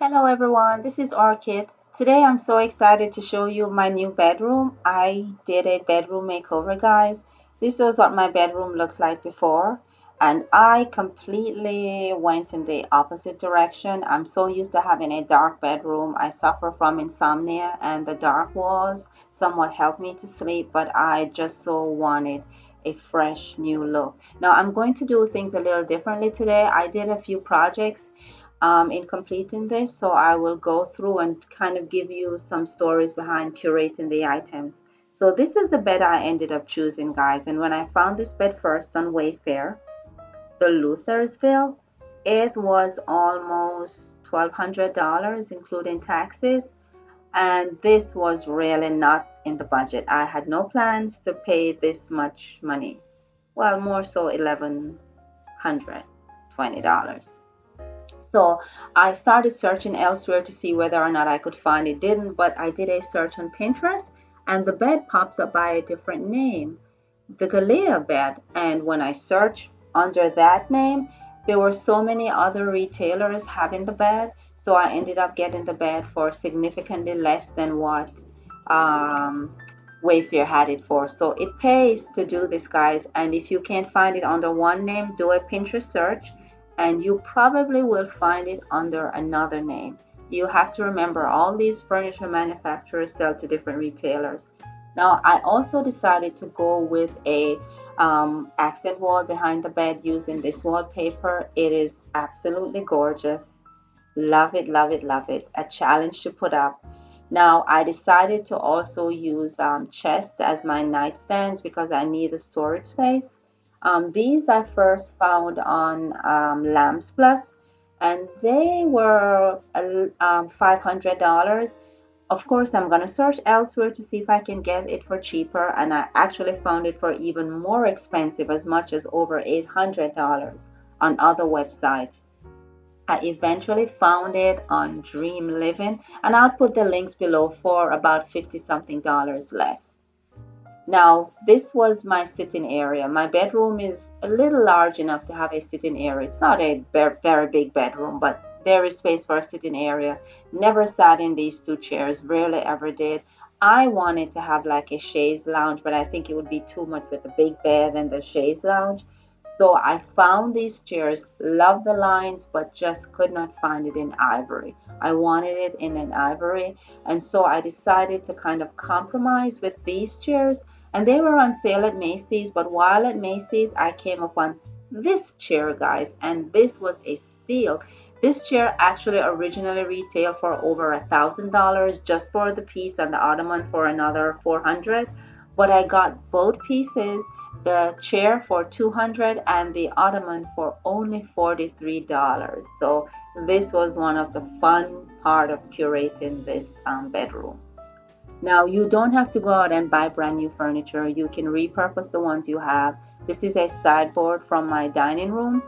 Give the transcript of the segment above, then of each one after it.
Hello everyone, this is Orchid. Today I'm so excited to show you my new bedroom. I did a bedroom makeover, guys. This was what my bedroom looked like before, and I completely went in the opposite direction. I'm so used to having a dark bedroom. I suffer from insomnia, and the dark walls somewhat help me to sleep, but I just so wanted a fresh new look. Now I'm going to do things a little differently today. I did a few projects in completing this. So I will go through and kind of give you some stories behind curating the items. So this is the bed I ended up choosing, guys. And when I found this bed first on Wayfair, the Luthersville, it was almost $1,200, including taxes. And this was really not in the budget. I had no plans to pay this much money. Well, more so $1,120. So I started searching elsewhere to see whether or not I could find it. Didn't, but I did a search on Pinterest and the bed pops up by a different name, the Galea bed. And when I searched under that name, there were so many other retailers having the bed. So I ended up getting the bed for significantly less than what um, Wayfair had it for. So it pays to do this, guys. And if you can't find it under one name, do a Pinterest search and you probably will find it under another name. You have to remember all these furniture manufacturers sell to different retailers. Now, I also decided to go with a accent wall behind the bed using this wallpaper. It is absolutely gorgeous. Love it, love it, love it. A challenge to put up. Now, I decided to also use chest as my nightstands because I need the storage space. These I first found on Lambs Plus, and they were $500. Of course, I'm going to search elsewhere to see if I can get it for cheaper, and I actually found it for even more expensive, as much as over $800 on other websites. I eventually found it on Dream Living, and I'll put the links below for about 50 something dollars less. Now, this was my sitting area. My bedroom is a little large enough to have a sitting area. It's not a very big bedroom, but there is space for a sitting area. Never sat in these two chairs, rarely ever did. I wanted to have like a chaise lounge, but I think it would be too much with the big bed and the chaise lounge. So I found these chairs, loved the lines, but just could not find it in ivory. I wanted it in an ivory, and so I decided to kind of compromise with these chairs. And they were on sale at Macy's, but while at Macy's, I came upon this chair, guys, and this was a steal. This chair actually originally retailed for over $1,000 just for the piece and the ottoman for another 400. But I got both pieces, the chair for 200 and the ottoman for only $43. So this was one of the fun part of curating this bedroom. Now, you don't have to go out and buy brand new furniture. You can repurpose the ones you have. This is a sideboard from my dining room,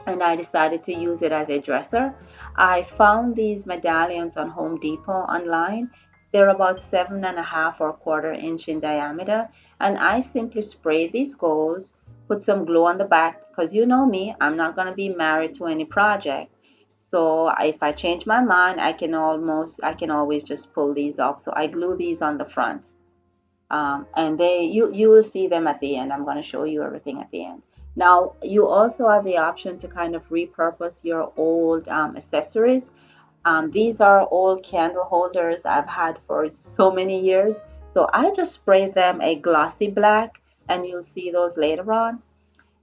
and I decided to use it as a dresser. I found these medallions on Home Depot online. They're about 7.5 or quarter-inch in diameter, and I simply spray these goals, put some glue on the back because you know me, I'm not going to be married to any project. So if I change my mind, I can always just pull these off. So I glue these on the front, and you will see them at the end. I'm going to show you everything at the end. Now you also have the option to kind of repurpose your old accessories. These are old candle holders I've had for so many years. So I just spray them a glossy black, and you'll see those later on.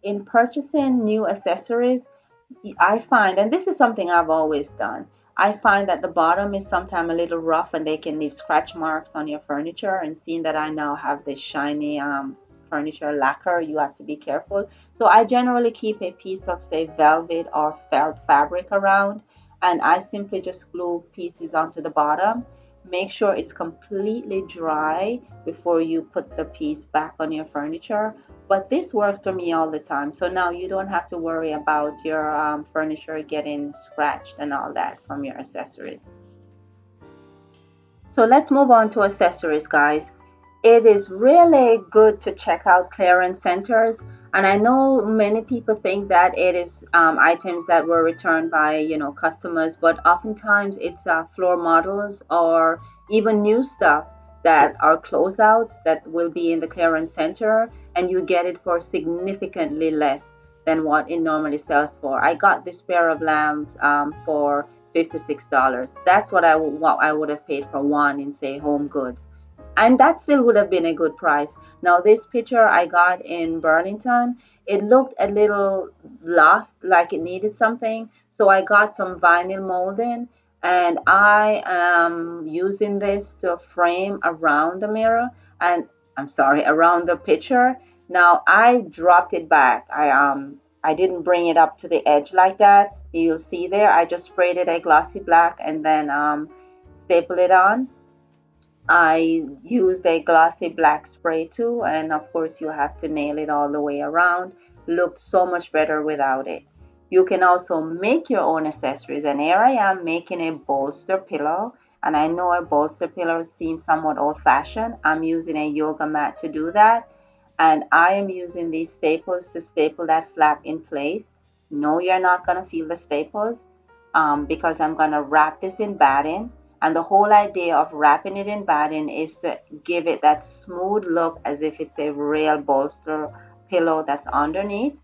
In purchasing new accessories, I find, and this is something I've always done, I find that the bottom is sometimes a little rough and they can leave scratch marks on your furniture. And seeing that I now have this shiny furniture lacquer, you have to be careful. So I generally keep a piece of, say, velvet or felt fabric around, and I simply just glue pieces onto the bottom. Make sure it's completely dry before you put the piece back on your furniture. But this works for me all the time. So now you don't have to worry about your furniture getting scratched and all that from your accessories. So let's move on to accessories, guys. It is really good to check out clearance centers. And I know many people think that it is items that were returned by, customers, but oftentimes it's floor models or even new stuff that are closeouts that will be in the clearance center, and you get it for significantly less than what it normally sells for. I got this pair of lamps for $56. That's what I would have paid for one in, say, Home Goods, and that still would have been a good price. Now, this picture I got in Burlington, it looked a little lost, like it needed something. So I got some vinyl molding, and I am using this to frame around the mirror, and I'm sorry, around the picture. Now I dropped it back. I didn't bring it up to the edge like that. You'll see there. I just sprayed it a glossy black and then staple it on. I used a glossy black spray too, and of course you have to nail it all the way around. Looked so much better without it. You can also make your own accessories, and here I am making a bolster pillow. And I know a bolster pillow seems somewhat old-fashioned. I'm using a yoga mat to do that, and I am using these staples to staple that flap in place. No, you're not gonna feel the staples because I'm gonna wrap this in batting. And the whole idea of wrapping it in batting is to give it that smooth look as if it's a real bolster pillow that's underneath.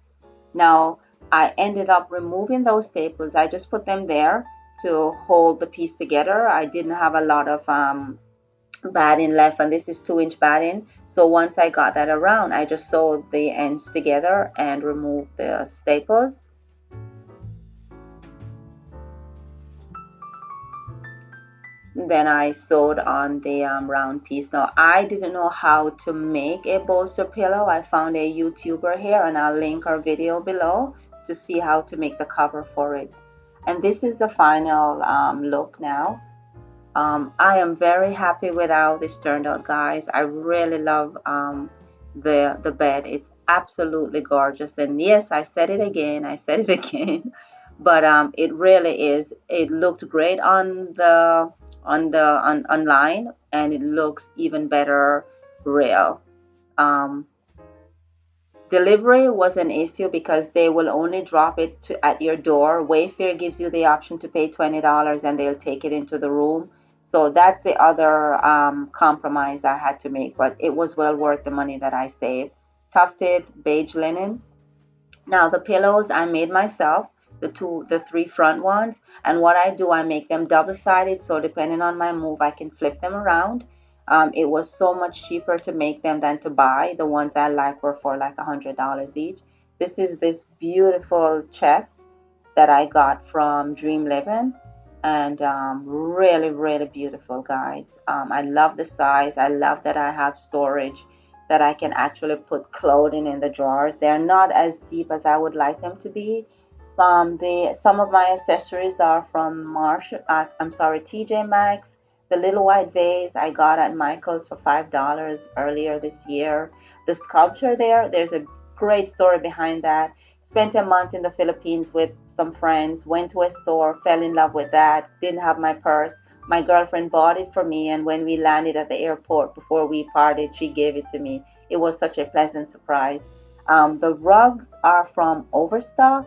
Now, I ended up removing those staples. I just put them there to hold the piece together. I didn't have a lot of batting left, and this is 2-inch batting. So once I got that around, I just sewed the ends together and removed the staples. Then I sewed on the round piece. Now, I didn't know how to make a bolster pillow. I found a YouTuber here, and I'll link her video below to see how to make the cover for it. And this is the final look now. I am very happy with how this turned out, guys. I really love the bed. It's absolutely gorgeous. And yes, I said it again. I said it again. But it really is. It looked great on online, and it looks even better real. Um, Delivery was an issue because they will only drop it at your door. Wayfair gives you the option to pay $20 and they'll take it into the room. So that's the other compromise I had to make, but it was well worth the money that I saved. Tufted beige linen. Now the pillows I made myself, the three front ones, and what I do, I make them double-sided, so depending on my move, I can flip them around. It was so much cheaper to make them than to buy. The ones I like were for like $100 each. This is this beautiful chest that I got from Dream Living, and really, really beautiful, guys. I love the size. I love that I have storage, that I can actually put clothing in the drawers. They're not as deep as I would like them to be. The some of my accessories are from TJ Maxx. The little white vase I got at Michael's for $5 earlier this year. The sculpture there's a great story behind that. Spent a month in the Philippines with some friends, went to a store, fell in love with that, didn't have my purse. My girlfriend bought it for me, and when we landed at the airport before we parted, she gave it to me. It was such a pleasant surprise. The rugs are from Overstock,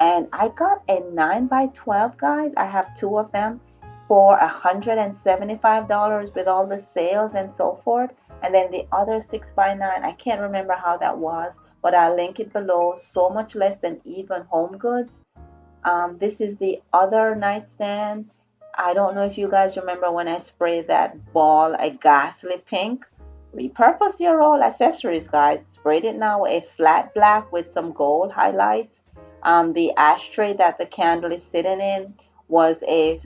and I got a 9 by 12, guys. I have two of them for $175 with all the sales and so forth. And then the other 6 by 9, I can't remember how that was, but I'll link it below. So much less than even Home Goods. This is the other nightstand. I don't know if you guys remember when I sprayed that ball a ghastly pink. Repurpose your old accessories, guys. Sprayed it now a flat black with some gold highlights. The ashtray that the candle is sitting in was a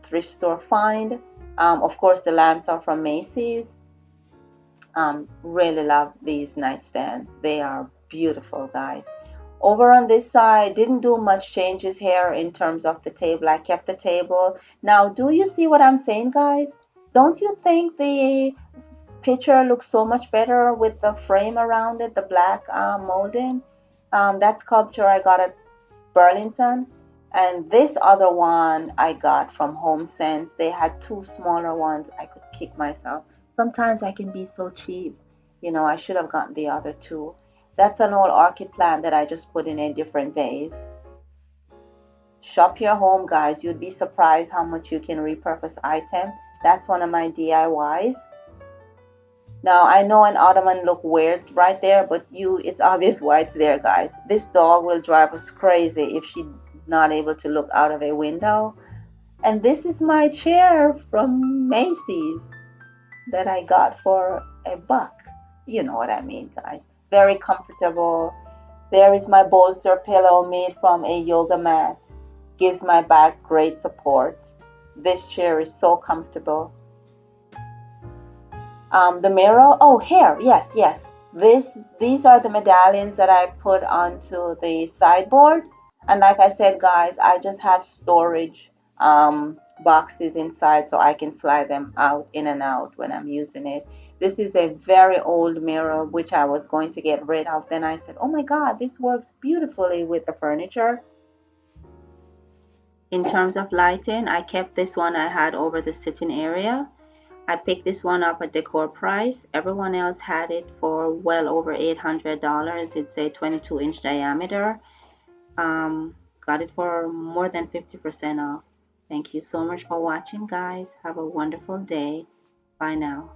thrift store find. Of course, the lamps are from Macy's. Really love these nightstands. They are beautiful, guys. Over on this side, didn't do much changes here in terms of the table. I kept the table. Now, do you see what I'm saying, guys? Don't you think the picture looks so much better with the frame around it, the black molding? That sculpture I got at Burlington. And this other one I got from Home Sense. They had two smaller ones. I could kick myself. Sometimes I can be so cheap. I should have gotten the other two. That's an old orchid plant that I just put in a different vase. Shop your home, guys. You'd be surprised how much you can repurpose item. That's one of my DIYs. Now I know an ottoman look weird right there, but it's obvious why it's there, guys. This dog will drive us crazy if she's not able to look out of a window. And this is my chair from Macy's that I got for $1. You know what I mean, guys. Very comfortable. There is my bolster pillow made from a yoga mat. Gives my back great support. This chair is so comfortable. The mirror, oh, here, yes, yes. These are the medallions that I put onto the sideboard. And like I said, guys, I just have storage boxes inside so I can slide them out in and out when I'm using it. This is a very old mirror which I was going to get rid of. Then I said, oh my God, this works beautifully with the furniture. In terms of lighting, I kept this one I had over the sitting area. I picked this one up at decor price. Everyone else had it for well over $800. It's a 22-inch diameter. Got it for more than 50% off. Thank you so much for watching, guys. Have a wonderful day. Bye now.